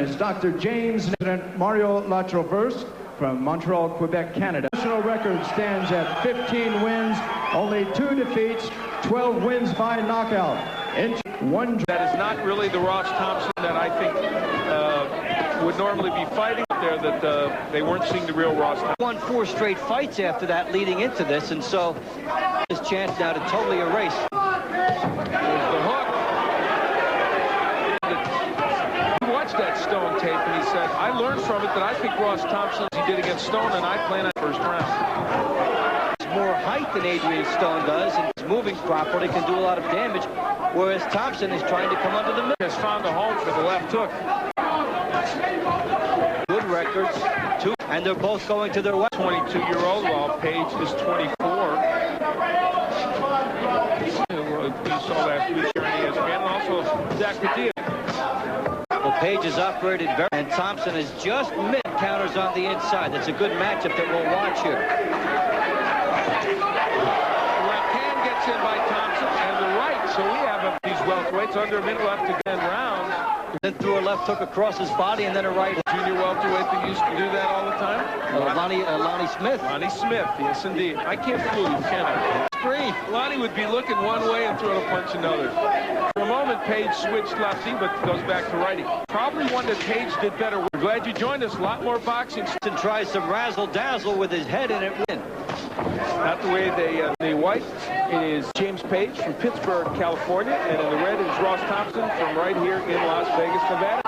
It's Dr. James President Mario Latraverse from Montreal, Quebec, Canada. National record stands at 15 wins, only 2 defeats, 12 wins by knockout. That is not really the Ross Thompson that I think would normally be fighting there, that they weren't seeing the real Ross Thompson. Won 4 straight fights after that leading into this, and so his chance now to totally erase. There's the hook. He watched that Stone tape and he said, I learned from it that I think Ross Thompson, he did against Stone, and I plan on first round. More height than Adrian Stone does, and he's moving properly, can do a lot of damage, whereas Thompson is trying to come under the middle. Has found a home for the left hook. Good records, 2, and they're both going to their 22-year-old, while Page is 24. You saw last week here on ESPN, and also Zach Padilla. Well, Page is operated very, and Thompson is just mid counters on the inside. That's a good matchup that we'll watch here. Left hand gets in by Thompson, and the right. So we have these welterweights under a minute left to get rounds. Then threw a left hook across his body, and then a right. Junior welterweight that used to do that all the time. Lonnie Smith. Lonnie Smith, yes indeed. I can't fool you, can I? Lonnie would be looking one way and throwing a punch another. For a moment, Page switched lefty, but goes back to righty. Probably one that Page did better. We're glad you joined us. A lot more boxing. And tries some razzle-dazzle with his head, and it wins. Not the way the white. It is James Page from Pittsburgh, California, and in the red is Ross Thompson from right here in Las Vegas, Nevada.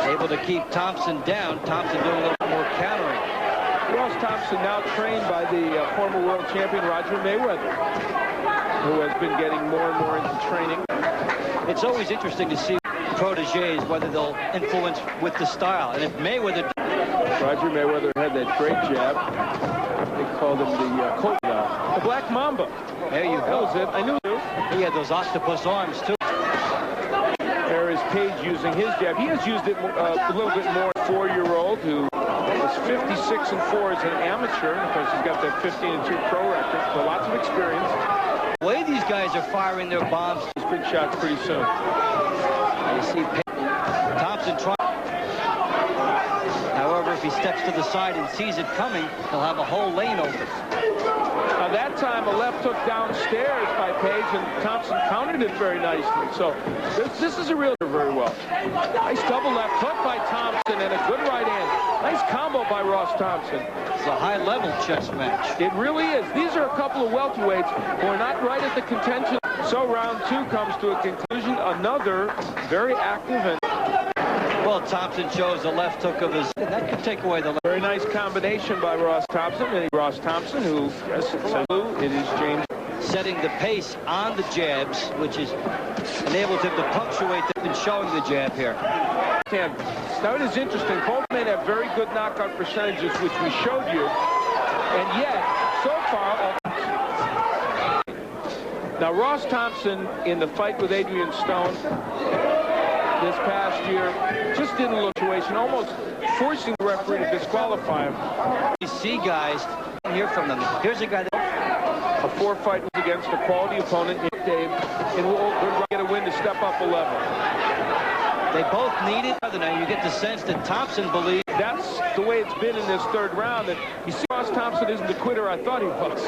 Able to keep Thompson down. Thompson doing a little more countering. Ross Thompson now trained by the former world champion Roger Mayweather, who has been getting more and more into training. It's always interesting to see proteges, whether they'll influence with the style. And if Mayweather... Roger Mayweather had that great jab. They called him the Black Mamba. There you go. That was it. I knew it. He had those octopus arms, too. There is Page using his jab. He has used it a little bit more. 4-year-old who is 56-4 as an amateur. And of course, he's got that 15-2 pro record. So lots of experience. The way these guys are firing their bombs. These big shots pretty soon. You see Thompson trying. However, if he steps to the side and sees it coming, he'll have a whole lane open. Now that time, a left hook downstairs by Page, and Thompson countered it very nicely. So this is a real very well. Nice double left hook by Thompson and a good right hand. Nice combo by Ross Thompson. It's a high-level chess match. It really is. These are a couple of welterweights who are not right at the contention. So round 2 comes to a conclusion. Another very active and... Well, Thompson shows the left hook of his... That could take away the... Very nice combination by Ross Thompson. And Ross Thompson, who, it is James... Setting the pace on the jabs, which is enabled him to punctuate and showing the jab here. Now, it is interesting. Both men have very good knockout percentages, which we showed you. And yet, so far... Now, Ross Thompson, in the fight with Adrian Stone this past year, just didn't look situation, almost forcing the referee to disqualify him. You see guys hear from them. Here's a guy that... A 4-fight was against a quality opponent, Dave, and will get a win to step up a level. They both need it. Now you get the sense that Thompson believes... That's the way it's been in this 3rd round. And you see, Ross Thompson isn't the quitter I thought he was.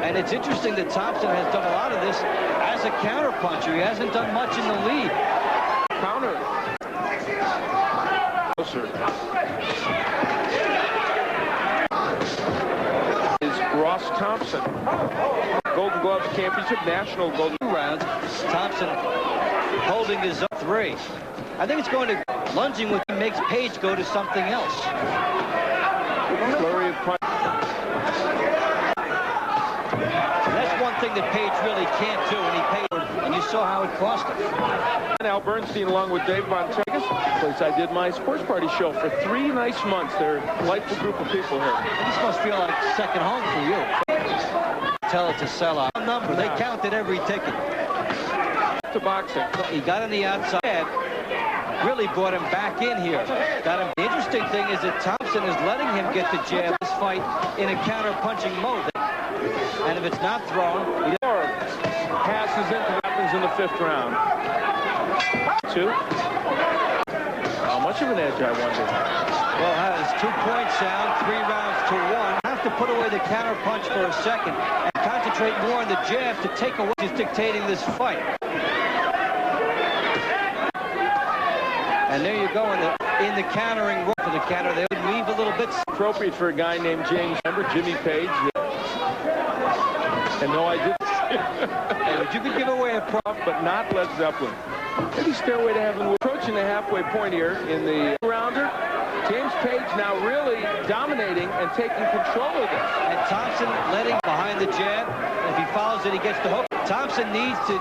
And it's interesting that Thompson has done a lot of this as a counterpuncher. He hasn't done much in the lead. Counter. Closer. Is Ross Thompson. Golden Gloves Championship, National Golden rounds. Thompson holding his up 3. I think it's going to lunging with him makes Page go to something else. Flurry of punch. That's one thing that Page really can't do, and he paid, and you saw how it cost him. Al Bernstein, along with Dave Von Tegas, place I did my sports party show for 3 nice months. They're a delightful group of people here. This must feel like second home for you. Tell it to sell out. Number, they counted every ticket. To boxing. He got on the outside. Really brought him back in here. Got him. The interesting thing is that Thompson is letting him get the jab this fight in a counter-punching mode. And if it's not thrown, he passes into that Thompson's in the 5th round. 2. How much of an edge, I wonder? Well, has 2-point sound, 3 rounds to 1. Have to put away the counter punch for a second and concentrate more on the jab to take away who's dictating this fight. And there you go in the countering for the counter. They would leave a little bit. Appropriate for a guy named James, remember, Jimmy Page. And no, I didn't. But you could give away a prop, but not Led Zeppelin. Maybe Stairway to Heaven. We're approaching the halfway point here in the rounder. James Page now really dominating and taking control of this. And Thompson letting behind the jab. If he follows it, he gets the hook. Thompson needs to.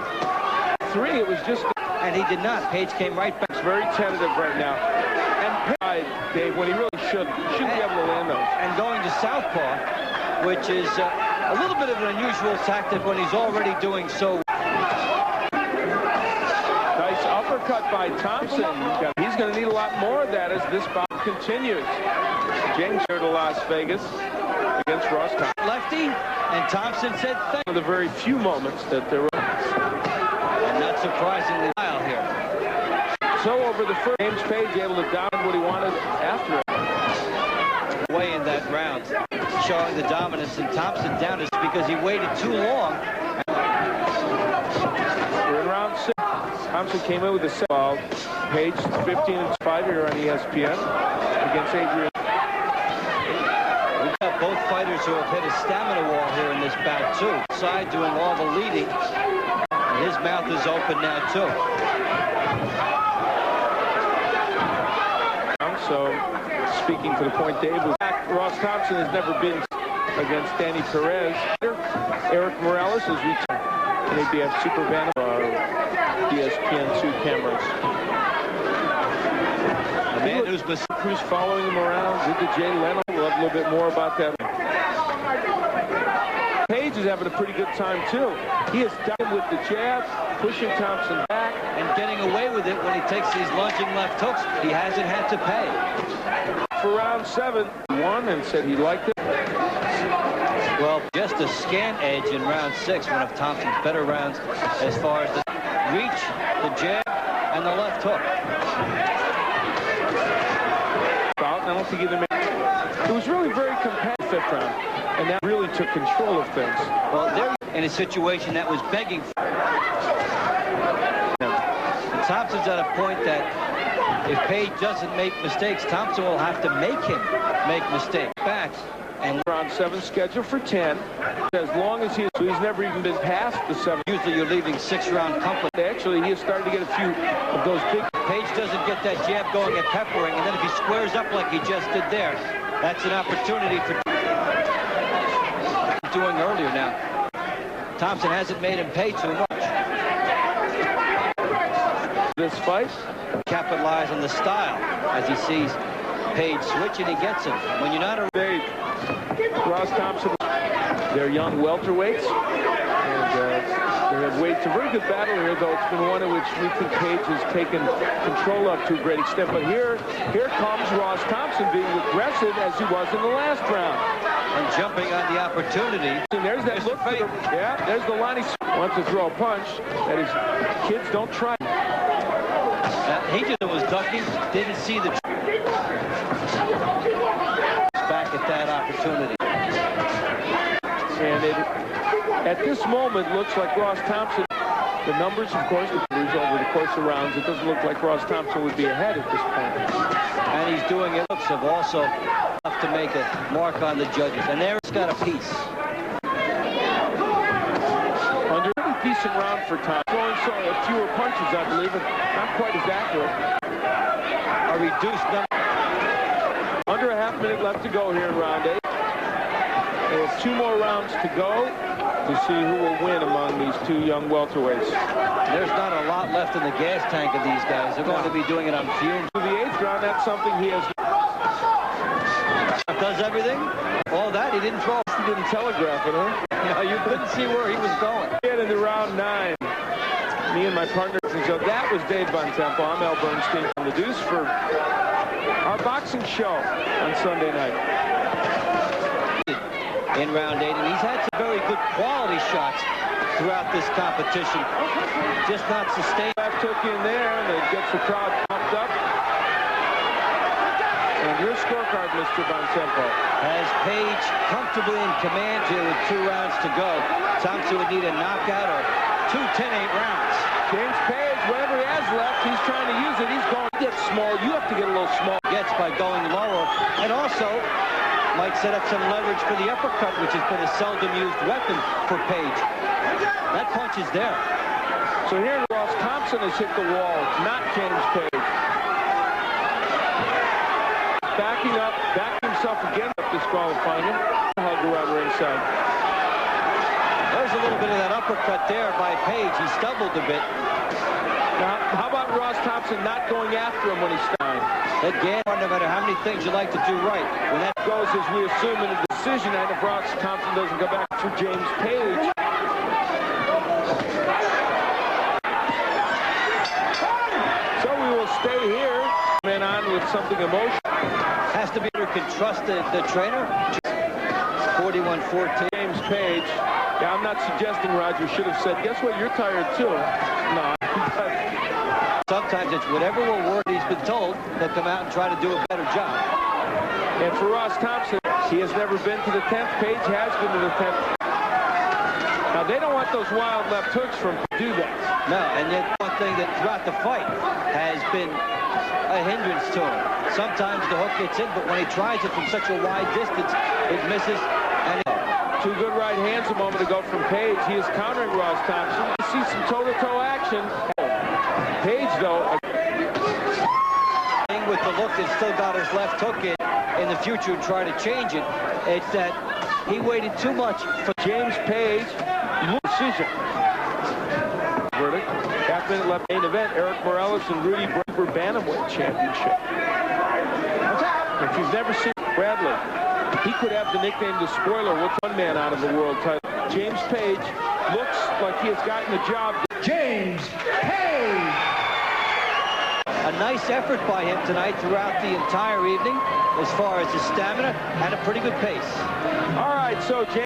3, it was just. And he did not. Page came right back. It's very tentative right now. And Page, Dave, when he really shouldn't be able to land those. And going to southpaw, which is a little bit of an unusual tactic when he's already doing so. Nice uppercut by Thompson. He's going to need a lot more of that as this bout continues. James here to Las Vegas against Ross Thompson. Lefty, and Thompson said thank you. One of the very few moments that there were. And not surprisingly, here. So over the first, James Page able to dominate what he wanted after it. Way in that round, showing the dominance, and Thompson down is because he waited too long. We're in round 6. Thompson came in with a set ball. Page 15-5 here on ESPN against Adrian. We've got both fighters who have hit a stamina wall here in this bout too. Side doing all the leading. And his mouth is open now too. So, speaking to the point Dave was back, Ross Thompson has never been against Danny Perez. Eric Morales is reaching an ABF Super Bantam ESPN2 cameras. The man who's following him around, did the Jay Leno. We'll have a little bit more about that. Page is having a pretty good time too. He is done with the jab, pushing Thompson back. And getting away with it when he takes these lunging left hooks. He hasn't had to pay. For round 7, he won and said he liked it. Well, just a scant edge in round 6, one of Thompson's better rounds as far as the reach, the jab, and the left hook. I don't think either man. It was really very competitive 5th round, and that really took control of things. Well, they're in a situation that was begging for. Thompson's at a point that if Page doesn't make mistakes, Thompson will have to make him make mistakes. Back and round 7 scheduled for 10. As long as he's never even been past the 7. Usually you're leaving 6-round company. Actually, he has started to get a few of those big. Page doesn't get that jab going at peppering, and then if he squares up like he just did there, that's an opportunity for doing earlier now. Thompson hasn't made him pay too much. This fight, capitalize on the style as he sees Page switch and he gets him. When you're not a Ross Thompson, they're young welterweights, and they have waged a very good battle here, though it's been one in which we think Page has taken control of to a great extent. But here comes Ross Thompson being aggressive as he was in the last round. And jumping on the opportunity. And there's that look. There's the line. He wants to throw a punch. That is, kids don't try. He just was ducking, didn't see the back at that opportunity. And at this moment, looks like Ross Thompson, the numbers, of course, over the course of rounds, it doesn't look like Ross Thompson would be ahead at this point. And he's doing it. Looks have also enough to make a mark on the judges. And there he's got a piece. Under a decent round for Thompson. Throwing fewer punches, I believe, and not quite as accurate. A reduced number. Under a half minute left to go here in round 8. There's 2 more rounds to go to see who will win among these 2 young welterweights. There's not a lot left in the gas tank of these guys. They're going to be doing it on fumes. To the 8th round, that's something he has. Does everything? All that? He didn't throw. He didn't telegraph it, huh? No, you couldn't see where he was going. Get into round 9. Me and my partner. So that was Dave Von Temple. I'm Al Bernstein from the Deuce for our boxing show on Sunday night. In round 8, and he's had some very good quality shots throughout this competition. Just not sustained. Left hook in there, and it gets the crowd pumped up. And your scorecard, Mr. Bontempo. Has Page comfortably in command here with 2 rounds to go. Thompson would need a knockout or 2 10-8 rounds. James Page, whatever he has left, he's trying to use it. He's going to get small. You have to get a little small. Gets by going lower. And also might set up some leverage for the uppercut, which has been a seldom used weapon for Page. That punch is there. So here Ross Thompson has hit the wall, not James Page. Backing up, backing himself again up, disqualifying him. Hug around ringside. There's a little bit of that uppercut there by Page. He stumbled a bit. Now, how about Ross Thompson not going after him when he's dying? Again, no matter how many things you like to do right, when that Goes as we assume in a decision, and if Ross Thompson doesn't go back for James Page. So we will stay here. Man on with something emotional. has to be able to trust the trainer. 41-14. James Page. Yeah, I'm not suggesting Roger should have said, guess what, you're tired too. No. Sometimes it's whatever will work he's been told, he'll come out and try to do a better job. And for Ross Thompson, he has never been to the 10th. Page has been to the 10th. Now, they don't want those wild left hooks from him to do that. No, and yet one thing that throughout the fight has been a hindrance to him. Sometimes the hook gets in, but when he tries it from such a wide distance, it misses. And two good right hands a moment ago from Page. He is countering Ross Thompson. You see some toe-to-toe action. Page, though, with the look that's still got his left hook in the future and try to change it. It's that he waited too much for James Page. Decision. Verdict. Half-minute left main event. Eric Morales and Rudy Braver Bantamweight Championship. If you've never seen Bradley, he could have the nickname the Spoiler. What's one man out of the world title? James Page looks like he has gotten the job. James Page! A nice effort by him tonight throughout the entire evening as far as his stamina and a pretty good pace. All right, so James